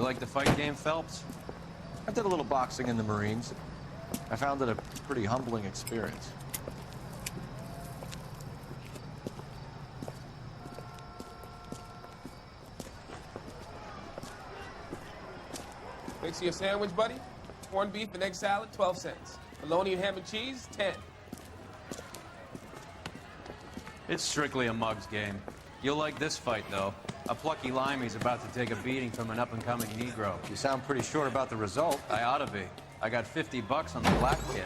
You like the fight game, Phelps? I did a little boxing in the Marines. I found it a pretty humbling experience. Mix your sandwich, buddy. Corned beef and egg salad, 12 cents. Bologna and ham and cheese, 10. It's strictly a mug's game. You'll like this fight, though. A plucky limey's about to take a beating from an up-and-coming Negro. You sound pretty sure about the result. I ought to be. I got $50 on the black kid.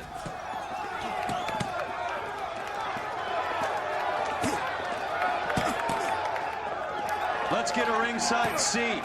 Let's get a ringside seat.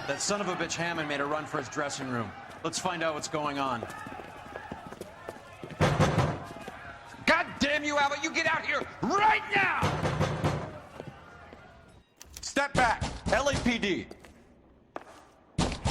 That son of a bitch Hammond made a run for his dressing room. Let's find out what's going on. God damn you, Albert! You get out here right now! Step back! LAPD!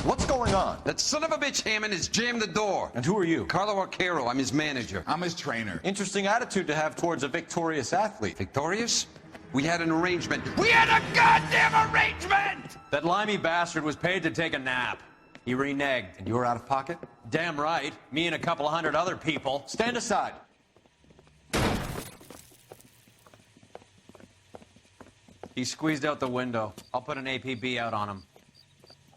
What's going on? That son of a bitch Hammond has jammed the door. And who are you? Carlo Arcaro, I'm his manager. I'm his trainer. Interesting attitude to have towards a victorious athlete. Victorious? We had an arrangement. We had a goddamn arrangement! That limey bastard was paid to take a nap. He reneged. And you were out of pocket? Damn right. Me and a couple hundred other people. Stand aside. He squeezed out the window. I'll put an APB out on him.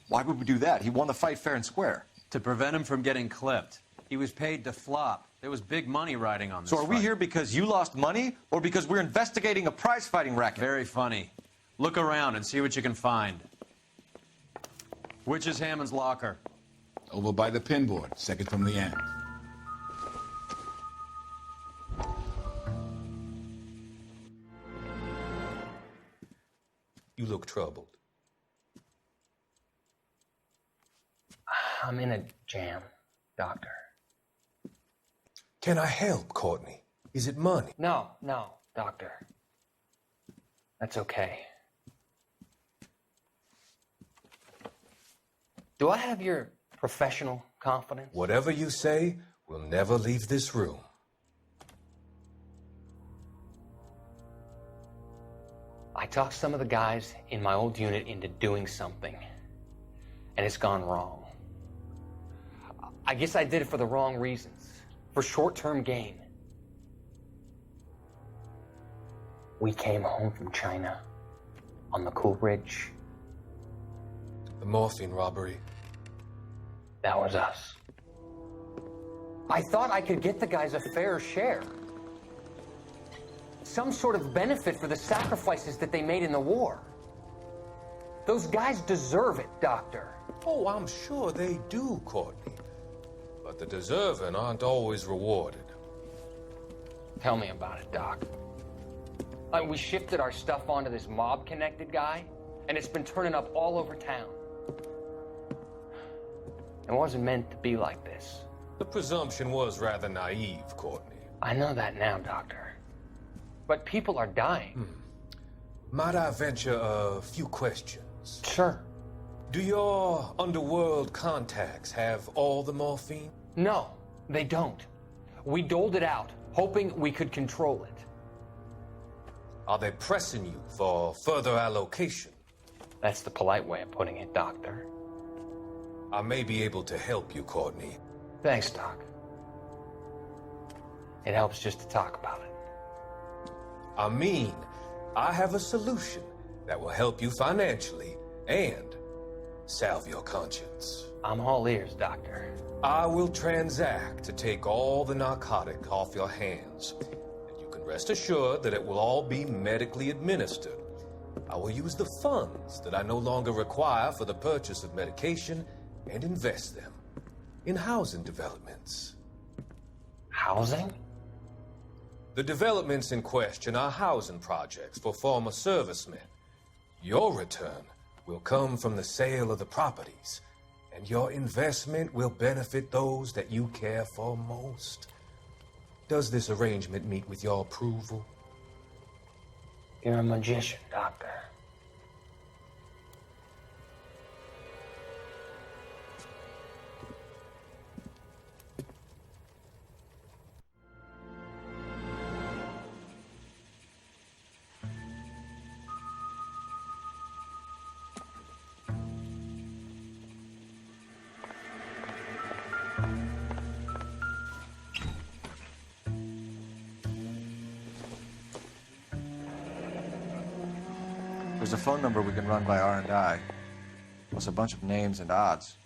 Why would we do that? He won the fight fair and square. To prevent him from getting clipped. He was paid to flop. There was big money riding on this So are we fight. here because you lost money or because we're investigating a prize-fighting racket? Very funny. Look around and see what you can find. Which is Hammond's locker? Over by the pinboard, second from the end. You look troubled. I'm in a jam, Doctor. Can I help, Courtney? Is it money? No, Doctor. That's okay. Do I have your professional confidence? Whatever you say, we'll never leave this room. I talked some of the guys in my old unit into doing something, and it's gone wrong. I guess I did it for the wrong reasons, for short-term gain. We came home from China on the Cool Ridge. The morphine robbery. That was us. I thought I could get the guys a fair share. Some sort of benefit for the sacrifices that they made in the war. Those guys deserve it, Doctor. Oh, I'm sure they do, Courtney. But the deserving aren't always rewarded. Tell me about it, Doc. We shifted our stuff onto this mob-connected guy, and it's been turning up all over town. It wasn't meant to be like this. The presumption was rather naive, Courtney. I know that now, Doctor. But people are dying. Might I venture a few questions? Sure. Do your underworld contacts have all the morphine? No, they don't. We doled it out, hoping we could control it. Are they pressing you for further allocation? That's the polite way of putting it, Doctor. I may be able to help you, Courtney. Thanks, Doc. It helps just to talk about it. I mean, I have a solution that will help you financially and salve your conscience. I'm all ears, Doctor. I will transact to take all the narcotic off your hands. And you can rest assured that it will all be medically administered. I will use the funds that I no longer require for the purchase of medication and invest them in housing developments. Housing? The developments in question are housing projects for former servicemen. Your return will come from the sale of the properties, and your investment will benefit those that you care for most. Does this arrangement meet with your approval? You're a magician, Doctor. There's a phone number we can run by R&I, plus a bunch of names and odds.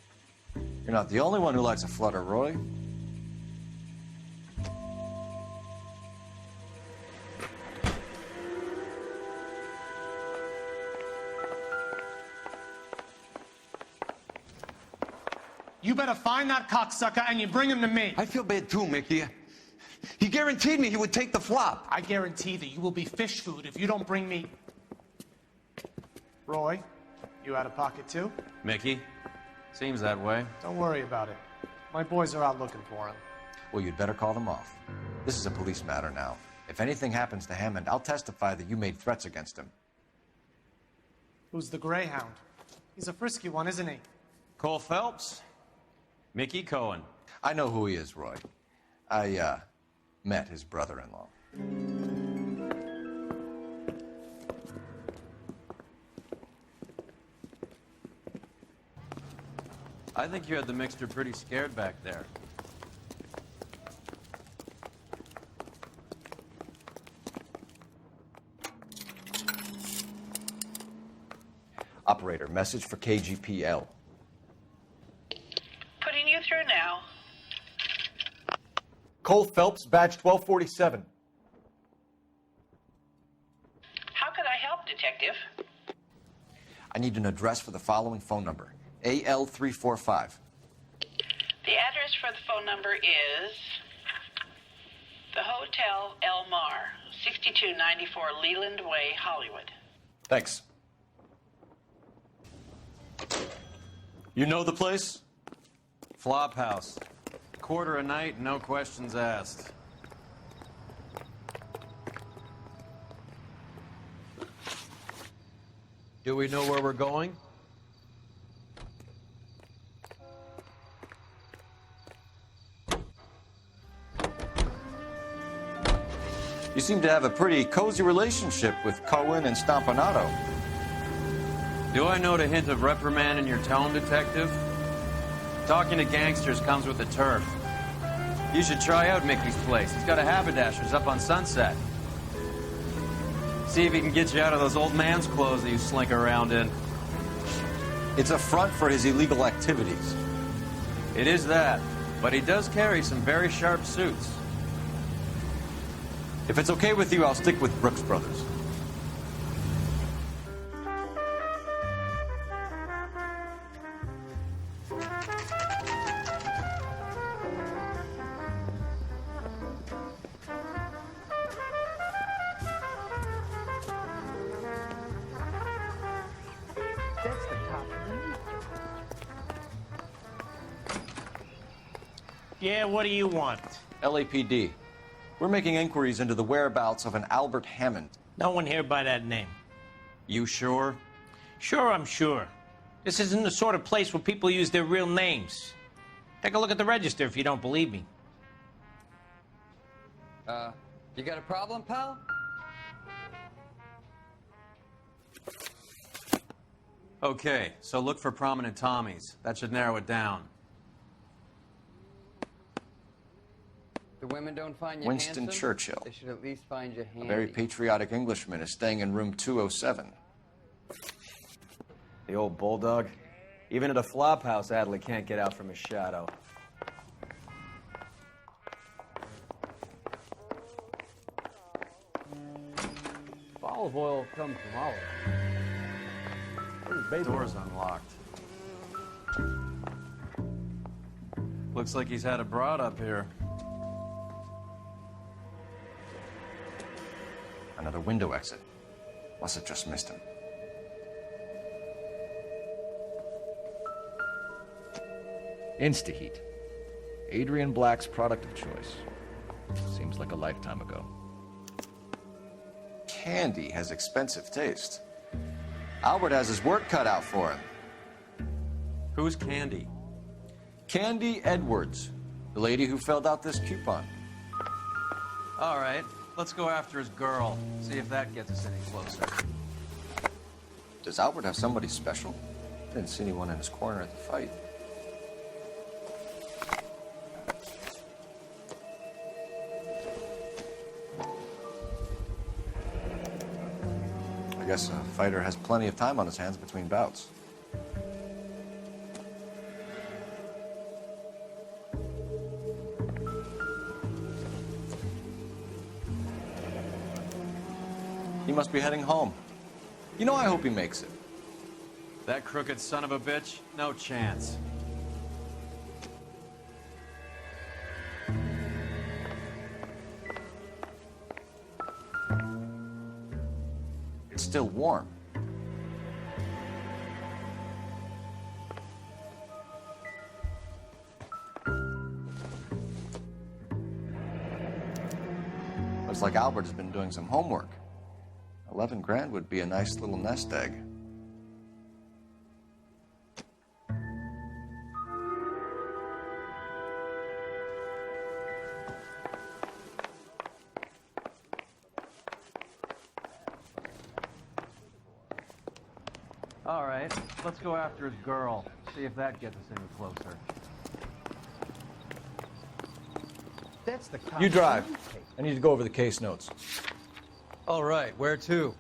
You're not the only one who likes a flutter, Roy. You better find that cocksucker and you bring him to me. I feel bad too, Mickey. He guaranteed me he would take the flop. I guarantee that you will be fish food if you don't bring me... Roy, you out of pocket too? Mickey? Seems that way. Don't worry about it. My boys are out looking for him. Well, you'd better call them off. This is a police matter now. If anything happens to Hammond, I'll testify that you made threats against him. Who's the Greyhound? He's a frisky one, isn't he? Cole Phelps? Mickey Cohen. I know who he is, Roy. I, met his brother-in-law. I think you had the mixture pretty scared back there. Operator, message for KGPL. Putting you through now. Cole Phelps, badge 1247. How could I help, Detective? I need an address for the following phone number. AL345. The address for the phone number is the Hotel El Mar, 6294 Leland Way, Hollywood. Thanks. You know the place? Flop house. Quarter a night, no questions asked. Do we know where we're going? You seem to have a pretty cozy relationship with Cohen and Stompanato. Do I note a hint of reprimand in your tone, Detective? Talking to gangsters comes with the turf. You should try out Mickey's place. He's got a haberdasher's up on Sunset. See if he can get you out of those old man's clothes that you slink around in. It's a front for his illegal activities. It is that, but he does carry some very sharp suits. If it's okay with you, I'll stick with Brooks Brothers. Yeah, what do you want? LAPD. We're making inquiries into the whereabouts of an Albert Hammond. No one here by that name. You sure? Sure, I'm sure. This isn't the sort of place where people use their real names. Take a look at the register if you don't believe me. You got a problem, pal? Okay, so look for prominent Tommies. That should narrow it down. The women don't find you Winston handsome? Churchill. They should at least find you handy. A very patriotic Englishman is staying in room 207. The old bulldog. Even at a flop house, Adley can't get out from his shadow. Follow Olive oil comes from olives. Where's baby Door's oil? unlocked. Looks like he's had a broad up here. Another window exit. Must have just missed him. Instaheat. Adrian Black's product of choice. Seems like a lifetime ago. Candy has expensive taste. Albert has his work cut out for him. Who's Candy? Candy Edwards, the lady who filled out this coupon. All right, let's go after his girl. See if that gets us any closer. Does Albert have somebody special? Didn't see anyone in his corner at the fight. I guess a fighter has plenty of time on his hands between bouts. He must be heading home. You know, I hope he makes it. That crooked son of a bitch? No chance. It's still warm. Looks like Albert has been doing some homework. 11 grand would be a nice little nest egg. All right, let's go after his girl. See if that gets us any closer. That's the You drive. I need to go over the case notes. All right, where to?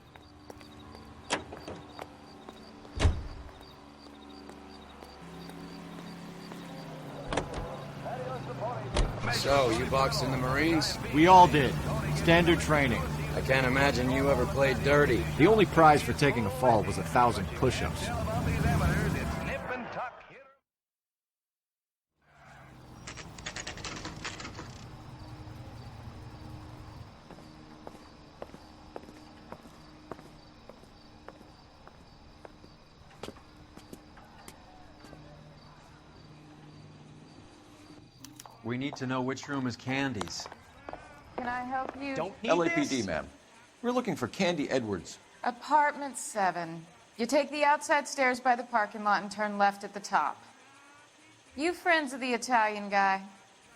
So, you boxed in the Marines? We all did. Standard training. I can't imagine you ever played dirty. The only prize for taking a fall was 1,000 push-ups. We need to know which room is Candy's. Can I help you? LAPD, ma'am. We're looking for Candy Edwards. Apartment 7. You take the outside stairs by the parking lot and turn left at the top. You friends of the Italian guy?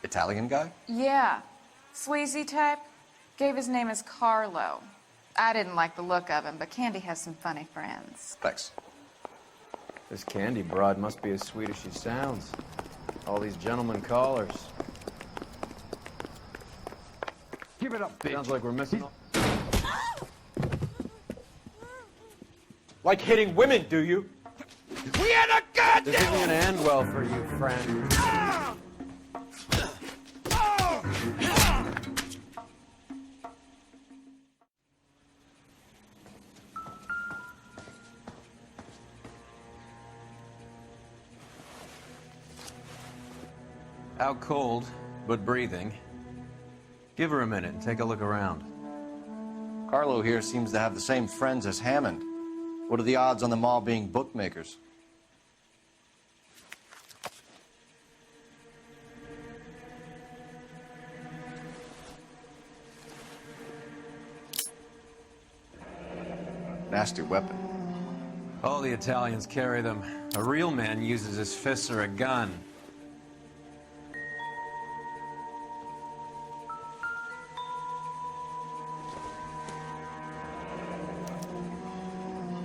Italian guy? Yeah. Sleazy type? Gave his name as Carlo. I didn't like the look of him, but Candy has some funny friends. Thanks. This Candy broad must be as sweet as she sounds. All these gentlemen callers. Give it up, bitch. Sounds like we're missing. Like hitting women, do you? We had a goddamn... This isn't gonna end well for you, friend. Out cold, but breathing. Give her a minute and take a look around. Carlo here seems to have the same friends as Hammond. What are the odds on them all being bookmakers? Nasty weapon. All the Italians carry them. A real man uses his fists or a gun.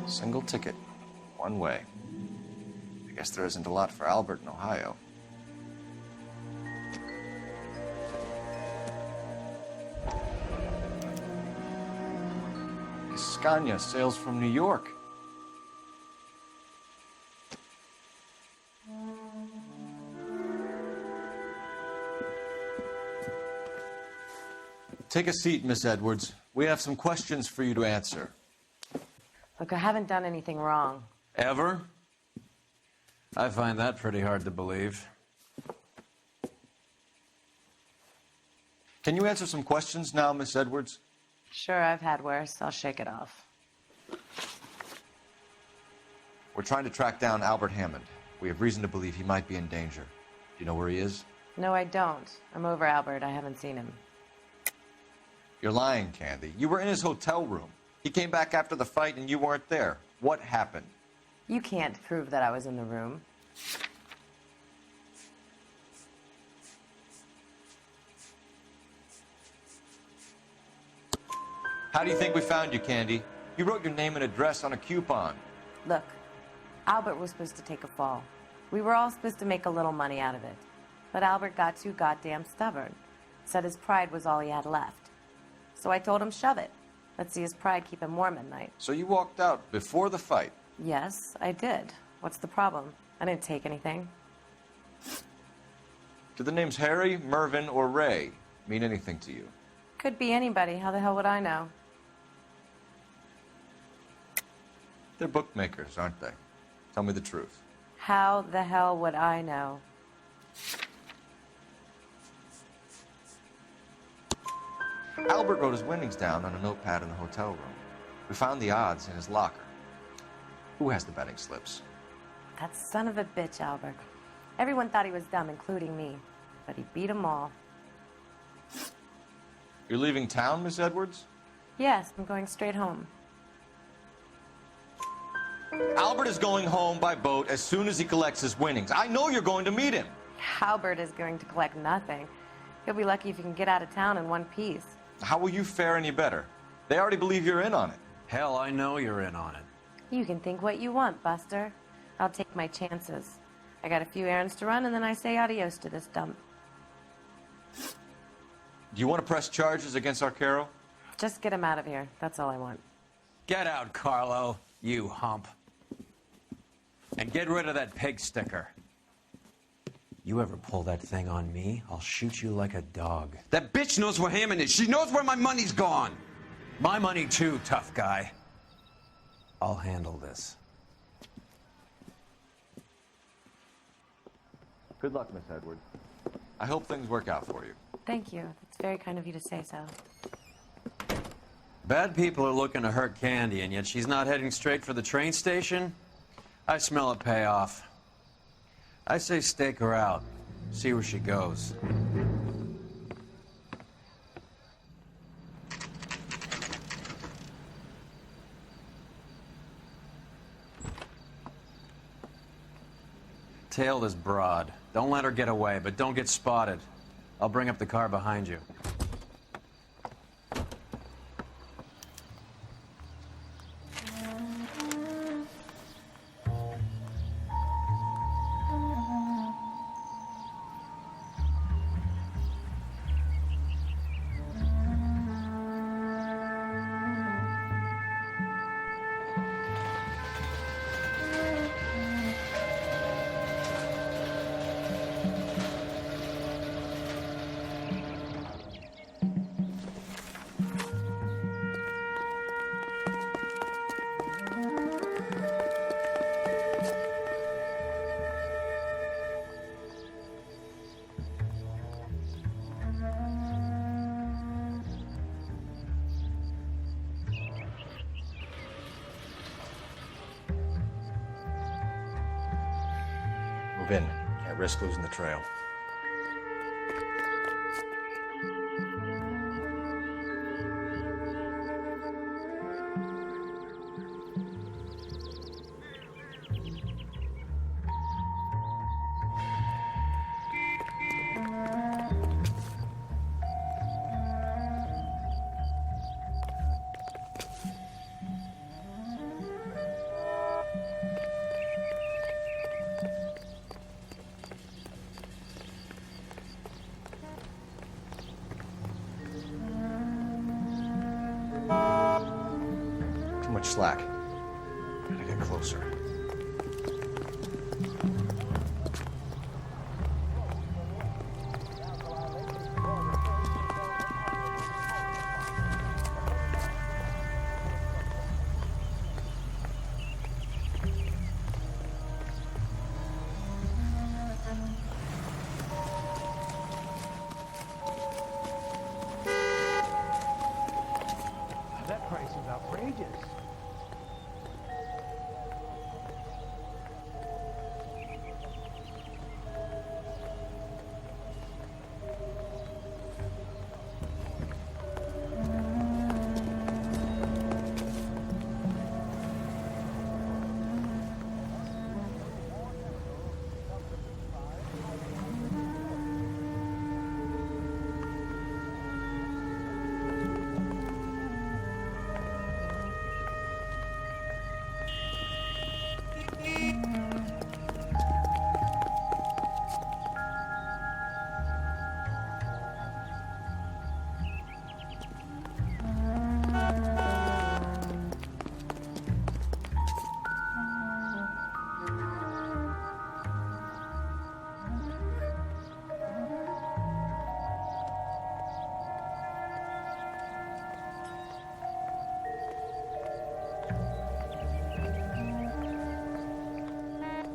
Single ticket, one way. I guess there isn't a lot for Albert in Ohio. Scania sails from New York. Take a seat, Miss Edwards. We have some questions for you to answer. Look, I haven't done anything wrong. Ever? I find that pretty hard to believe. Can you answer some questions now, Miss Edwards? Sure, I've had worse. I'll shake it off. We're trying to track down Albert Hammond. We have reason to believe he might be in danger. Do you know where he is? No, I don't. I'm over Albert. I haven't seen him. You're lying, Candy. You were in his hotel room. He came back after the fight and you weren't there. What happened? You can't prove that I was in the room. How do you think we found you, Candy? You wrote your name and address on a coupon. Look, Albert was supposed to take a fall. We were all supposed to make a little money out of it. But Albert got too goddamn stubborn. Said his pride was all he had left. So I told him, shove it. Let's see his pride keep him warm at night. So you walked out before the fight? Yes, I did. What's the problem? I didn't take anything. Do the names Harry, Mervyn, or Ray mean anything to you? Could be anybody. How the hell would I know? They're bookmakers, aren't they? Tell me the truth. How the hell would I know? Albert wrote his winnings down on a notepad in the hotel room. We found the odds in his locker. Who has the betting slips? That son of a bitch, Albert. Everyone thought he was dumb, including me. But he beat them all. You're leaving town, Miss Edwards? Yes, I'm going straight home. Albert is going home by boat as soon as he collects his winnings. I know you're going to meet him. Albert is going to collect nothing. He'll be lucky if he can get out of town in one piece. How will you fare any better? They already believe you're in on it. Hell, I know you're in on it. You can think what you want, Buster. I'll take my chances. I got a few errands to run, and then I say adios to this dump. Do you want to press charges against Arcaro? Just get him out of here. That's all I want. Get out, Carlo, you hump. And get rid of that pig sticker. You ever pull that thing on me, I'll shoot you like a dog. That bitch knows where Hammond is. She knows where my money's gone. My money too, tough guy. I'll handle this. Good luck, Miss Edwards. I hope things work out for you. Thank you. It's very kind of you to say so. Bad people are looking to hurt Candy, and yet she's not heading straight for the train station? I smell a payoff. I say stake her out. See where she goes. Tail this broad. Don't let her get away, but don't get spotted. I'll bring up the car behind you. Move in. Can't risk losing the trail. Too much slack. Gotta get closer.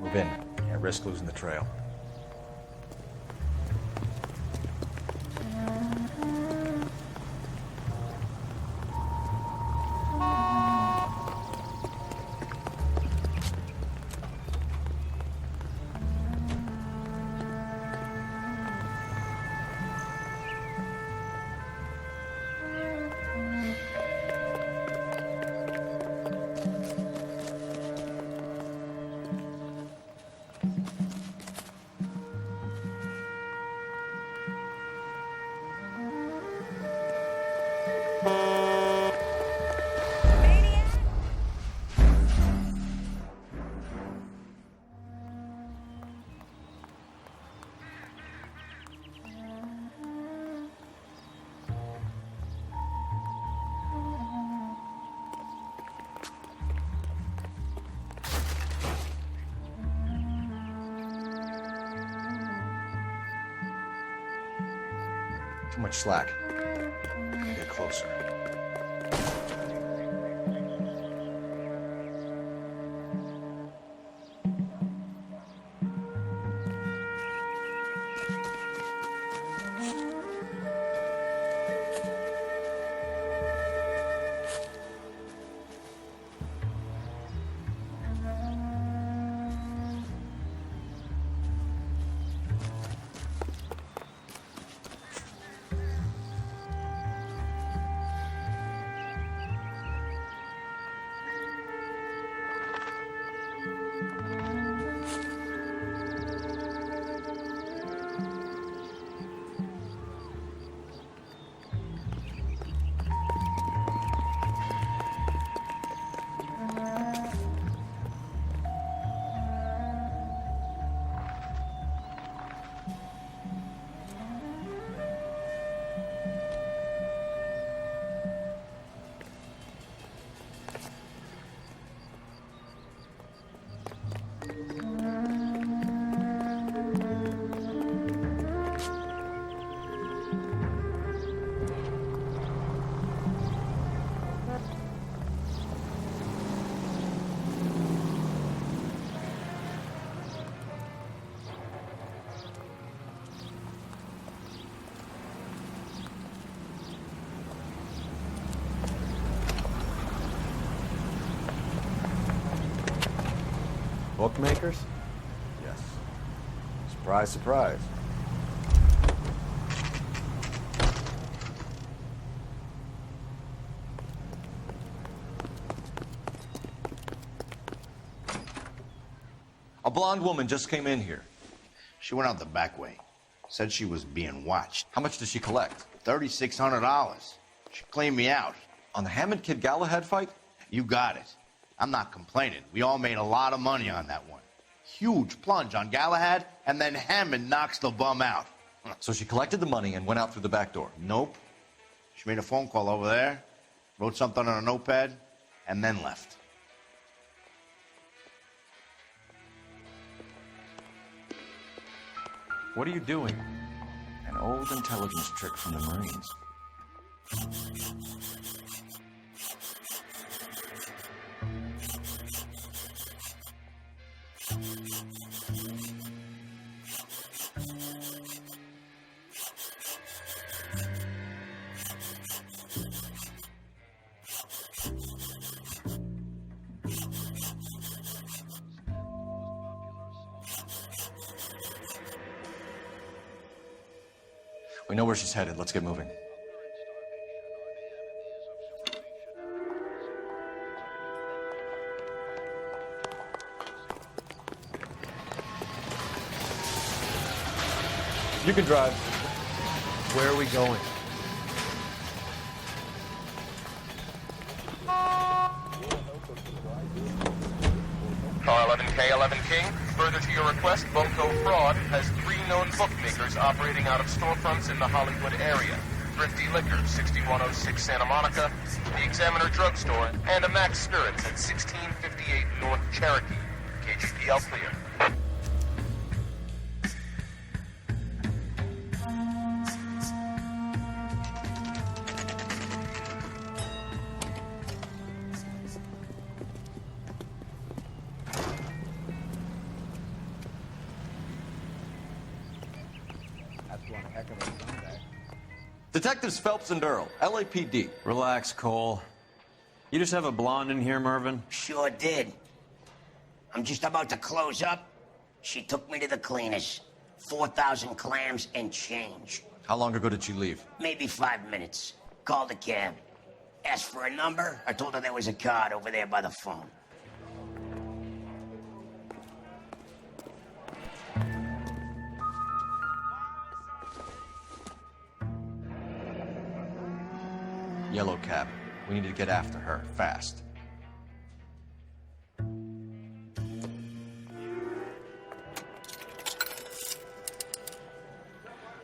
Move in. Can't risk losing the trail. Too much slack. Get closer. Bookmakers? Yes. Surprise, surprise. A blonde woman just came in here. She went out the back way. Said she was being watched. How much did she collect? $3,600. She cleaned me out. On the Hammond Kid Galahad fight? You got it. I'm not complaining. We all made a lot of money on that one. Huge plunge on Galahad, and then Hammond knocks the bum out. So she collected the money and went out through the back door? Nope. She made a phone call over there, wrote something on a notepad, and then left. What are you doing? An old intelligence trick from the Marines. We know where she's headed. Let's get moving. You can drive. Where are we going? Car 11K, 11 King. Further to your request, Bunko Fraud has 3 known bookmakers operating out of storefronts in the Hollywood area. Thrifty Liquor, 6106 Santa Monica, the Examiner Drugstore, and a Max Spirits at 1658 North Cherokee. KGPL clear. Detectives Phelps and Earl, LAPD. Relax, Cole. You just have a blonde in here, Mervyn? Sure did. I'm just about to close up. She took me to the cleaners. 4,000 clams and change. How long ago did she leave? Maybe 5 minutes. Called a cab. Asked for a number. I told her there was a card over there by the phone. Yellow cab. We need to get after her, fast.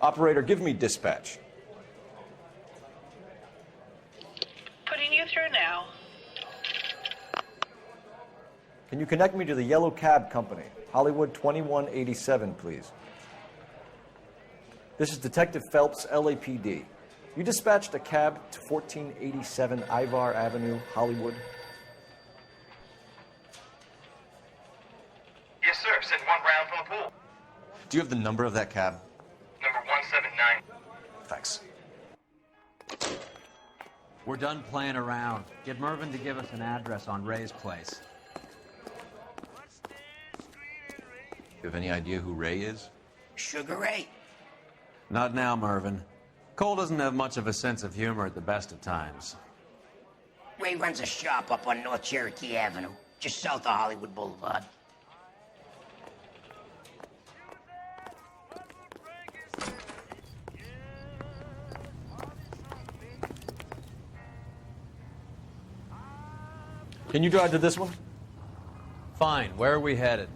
Operator, give me dispatch. Putting you through now. Can you connect me to the Yellow Cab Company? Hollywood 2187, please. This is Detective Phelps, LAPD. You dispatched a cab to 1487 Ivar Avenue, Hollywood. Yes, sir. Send one round from the pool. Do you have the number of that cab? Number 179. Thanks. We're done playing around. Get Mervyn to give us an address on Ray's place. You have any idea who Ray is? Sugar Ray. Not now, Mervyn. Cole doesn't have much of a sense of humor at the best of times. Ray runs a shop up on North Cherokee Avenue, just south of Hollywood Boulevard. Can you drive to this one? Fine. Where are we headed?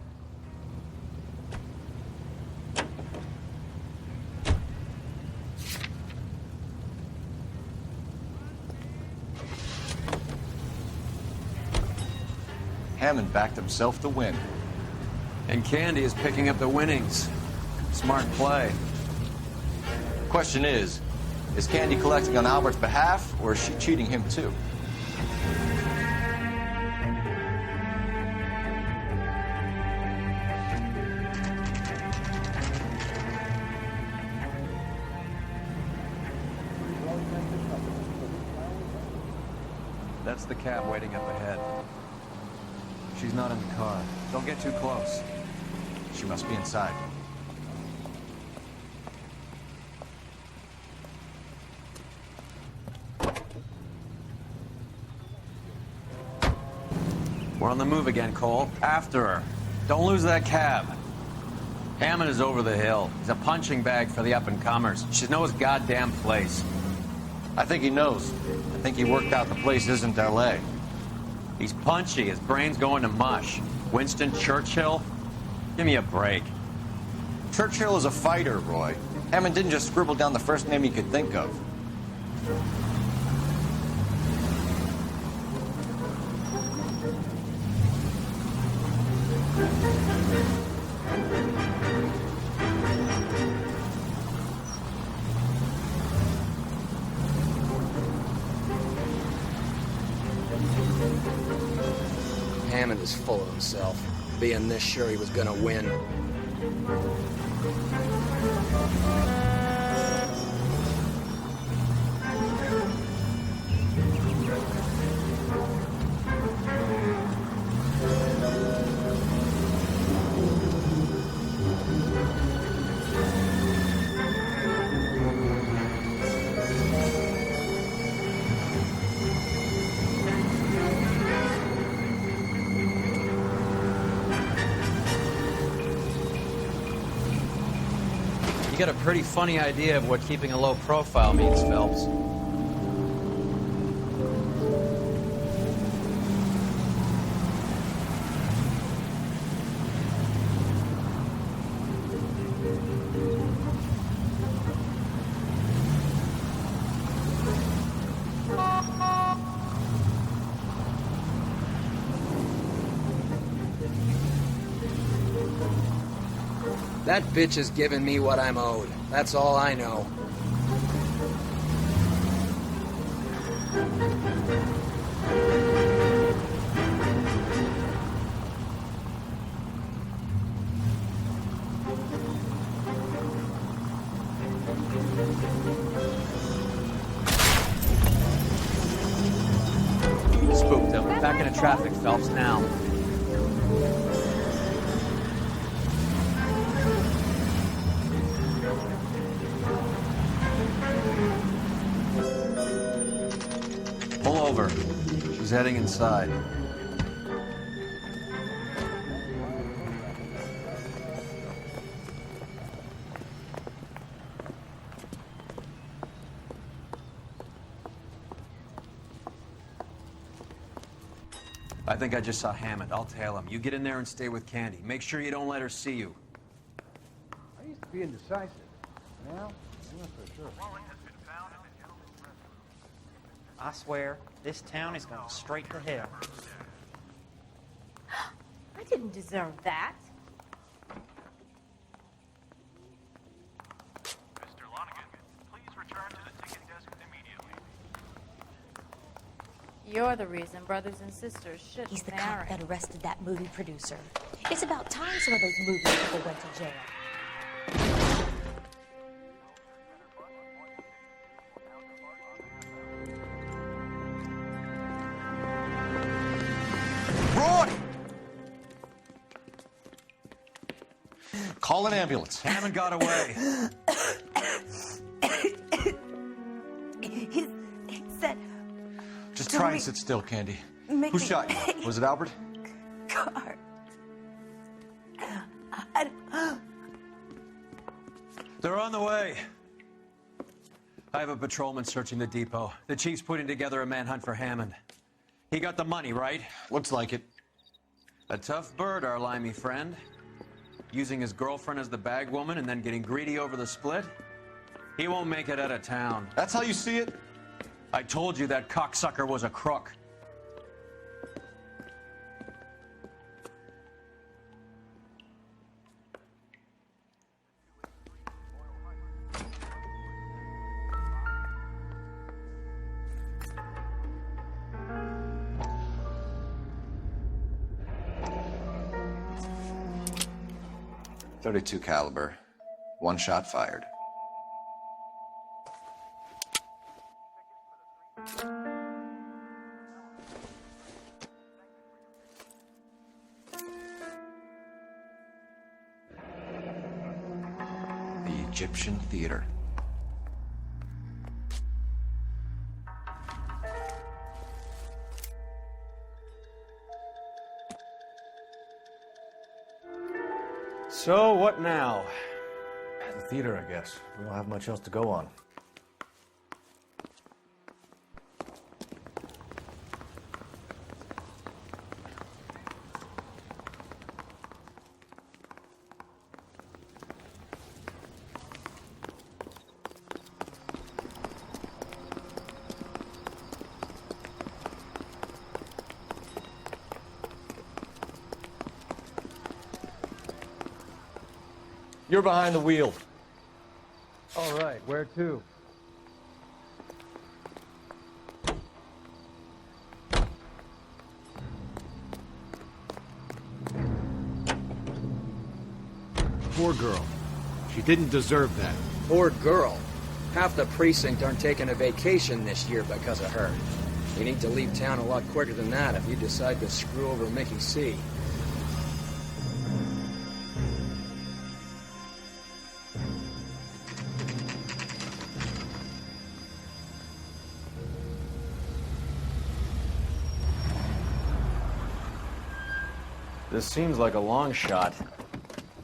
Hammond backed himself to win. And Candy is picking up the winnings. Smart play. Question is Candy collecting on Albert's behalf, or is she cheating him too? That's the cab waiting up ahead. She's not in the car. Don't get too close. She must be inside. We're on the move again, Cole. After her. Don't lose that cab. Hammond is over the hill. He's a punching bag for the up-and-comers. She knows his goddamn place. I think he knows. I think he worked out the place isn't L.A. He's punchy. His brain's going to mush. Winston Churchill? Give me a break. Churchill is a fighter, Roy. Hammond didn't just scribble down the first name he could think of. Hammond is full of himself, being this sure he was gonna win. You got a pretty funny idea of what keeping a low profile means, Phelps. That bitch has given me what I'm owed. That's all I know. traffic, Phelps, now. Pull over. She's heading inside. I think I just saw Hammond. I'll tail him. You get in there and stay with Candy. Make sure you don't let her see you. I used to be indecisive. Now, I'm not so sure. I swear, this town is going straight to hell. I didn't deserve that. Mr. Lonigan, please return to the ticketing desk immediately. You're the reason brothers and sisters shouldn't He's the marry. cop that arrested that movie producer. It's about time some of those movie people went to jail. Roy! Call an ambulance. Hammond got away. He said... Just try and sit still, Candy. Make Who me- shot you? Was it Albert? Car. They're on the way. I have a patrolman searching the depot. The chief's putting together a manhunt for Hammond. He got the money, right? Looks like it. A tough bird, our limey friend. Using his girlfriend as the bag woman and then getting greedy over the split. He won't make it out of town. That's how you see it? I told you that cocksucker was a crook. .32 caliber. One shot fired. The Egyptian Theater. So, what now? The theater, I guess. We don't have much else to go on. You're behind the wheel. All right, where to? Poor girl. She didn't deserve that. Poor girl. Half the precinct aren't taking a vacation this year because of her. You need to leave town a lot quicker than that if you decide to screw over Mickey C. This seems like a long shot.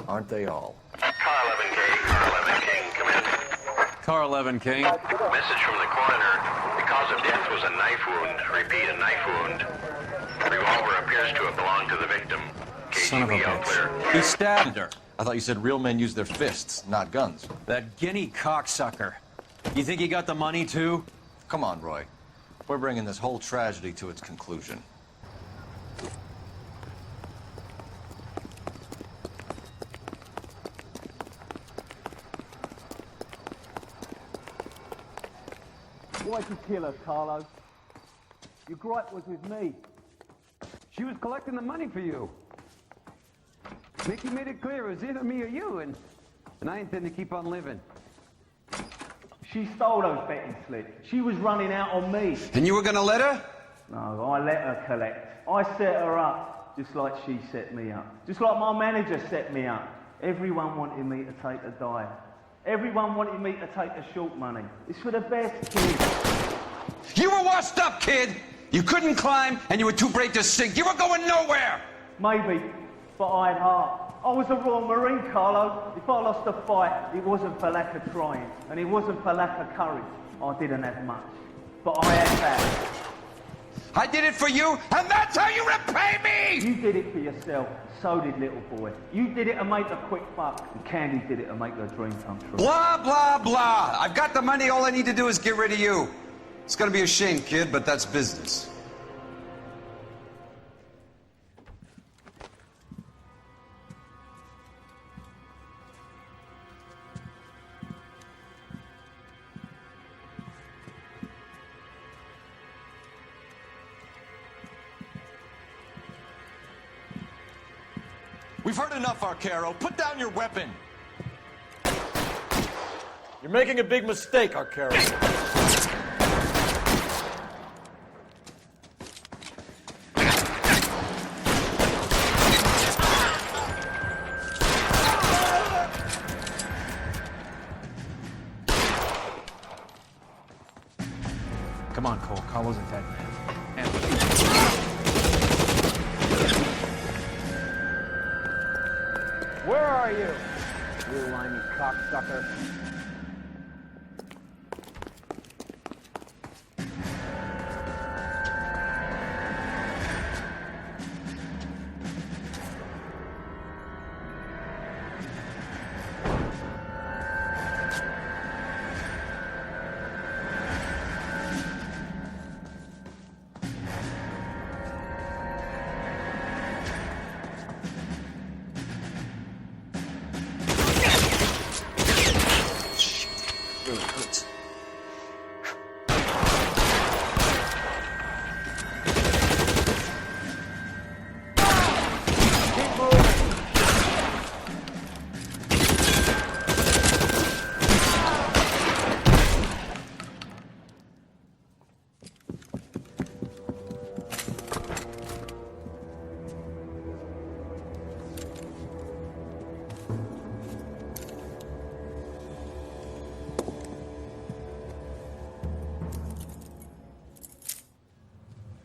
Aren't they all? Car 11K, Car 11 King, come in. Car 11 King. Message from the coroner. The cause of death was a knife wound. Repeat, a knife wound. The revolver appears to have belonged to the victim. Son of a KGB all clear. bitch. He stabbed her. I thought you said real men use their fists, not guns. That guinea cocksucker. You think he got the money, too? Come on, Roy. We're bringing this whole tragedy to its conclusion. Why'd you kill her, Carlo? Your gripe was with me. She was collecting the money for you. Mickey made it clear it was either me or you, and I intend to keep on living. She stole those betting slips. She was running out on me. And you were gonna let her? No, I let her collect. I set her up just like she set me up. Just like my manager set me up. Everyone wanted me to take a dive. Everyone wanted me to take the short money. It's for the best, kid. You were washed up, kid! You couldn't climb, and you were too brave to sink. You were going nowhere! Maybe, but I had heart. I was a Royal Marine, Carlo. If I lost a fight, it wasn't for lack of trying, and it wasn't for lack of courage. I didn't have much, but I had that. I did it for you, and that's how you repay me! You did it for yourself. So did little boy. You did it to make a quick buck, and Candy did it to make her dream come true. Blah, blah, blah. I've got the money. All I need to do is get rid of you. It's gonna be a shame, kid, but that's business. We've heard enough, Arcaro. Put down your weapon. You're making a big mistake, Arcaro. Come on, Cole. Carlo's a dead man. Where are you? You limey cocksucker.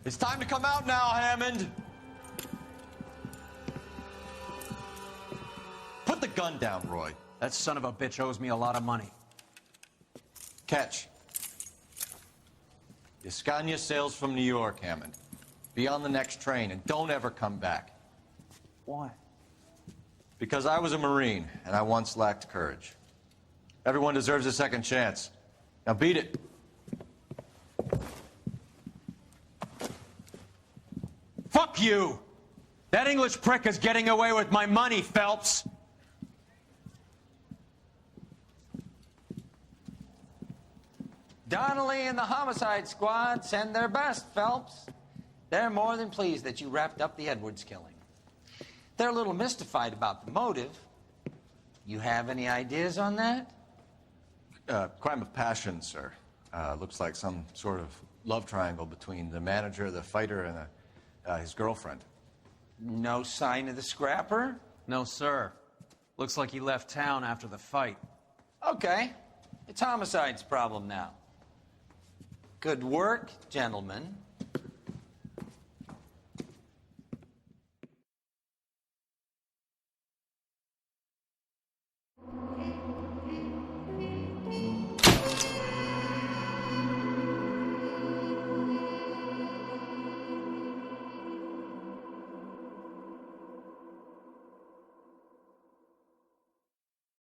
It's time to come out now, Hammond. Put the gun down, Roy. That son of a bitch owes me a lot of money. Catch. Escania sails from New York, Hammond. Be on the next train and don't ever come back. Why? Because I was a Marine and I once lacked courage. Everyone deserves a second chance. Now beat it. Fuck you! That English prick is getting away with my money, Phelps! Donnelly and the homicide squad send their best, Phelps. They're more than pleased that you wrapped up the Edwards killing. They're a little mystified about the motive. You have any ideas on that? Crime of passion, sir. Looks like some sort of love triangle between the manager, the fighter, and his girlfriend. No sign of the scrapper? No, sir. Looks like he left town after the fight. Okay. It's homicide's problem now. Good work, gentlemen.